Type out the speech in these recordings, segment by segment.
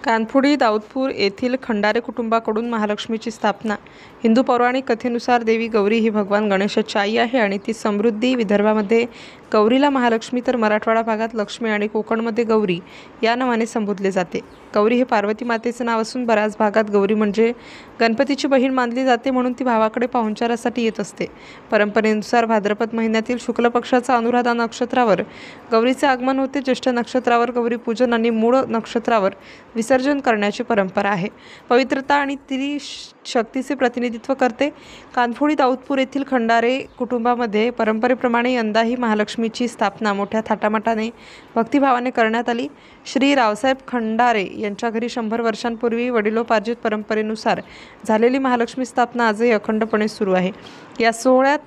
कानफुडी दाऊदपूर येथील खंडारे कुटुंबाकडून महालक्ष्मीची स्थापना। हिंदू पौराणिक कथेनुसार देवी गौरी ही भगवान गणेशाची आई आहे आणि ती समृद्धी। विदर्भामध्ये गौरीला महालक्ष्मी तर मराठवाडा भागात लक्ष्मी आणि कोकणमध्ये गौरी या नावाने संबोधले जाते। गौरी हे पार्वती मातेचे नाव असून बऱ्याच भागात गौरी म्हणजे गणपतीची बहीण मानली जाते, म्हणून ती भावाकडे पाहुणचारासाठी येत असते। परंपरेनुसार भाद्रपद महिन्यातील शुक्ल पक्षाचा अनुराधा नक्षत्रावर गौरीचे आगमन होते। ज्येष्ठ नक्षत्रावर गौरी पूजन आणि मूळ नक्षत्रावर विसर्जन करण्याची परंपरा आहे। पवित्रता आणि स्त्री शक्तीचे प्रतिनिधित्व करते। कानफुडी दाऊदपूर येथील खंडारे कुटुंबामध्ये परंपरेप्रमाणे यंदाही महालक्ष्मीची स्थापना मोठ्या थाटामाटाने भक्तिभावाने करण्यात आली। श्री रावसाहेब खंडारे यांच्या घरी 100 वर्षांपूर्वी वडिलोपार्जित परंपरेनुसार झालेली महालक्ष्मी स्थापना आजही अखंडपणे सुरू आहे। या सोहळ्यात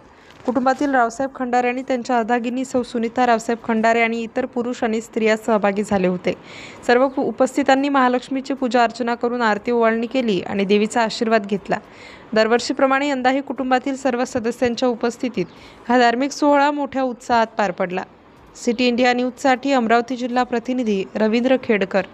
कुटुंबातील रावसाहेब खंडारे आणि त्यांच्या अर्धांगिनी सौ सुनीता रावसाहेब खंडारे आणि इतर पुरुष आणि स्त्रिया सहभागी झाले होते। सर्व उपस्थितांनी महालक्ष्मीची पूजा अर्चना करून आरती ओवाळणी केली आणि देवीचा आशीर्वाद घेतला। दरवर्षीप्रमाणे यंदाही कुटुंबातील सर्व सदस्यांच्या उपस्थितीत हा धार्मिक सोहळा मोठ्या उत्साहात पार पडला। सिटी इंडिया न्यूजसाठी अमरावती जिल्हा प्रतिनिधी रवींद्र खेडकर।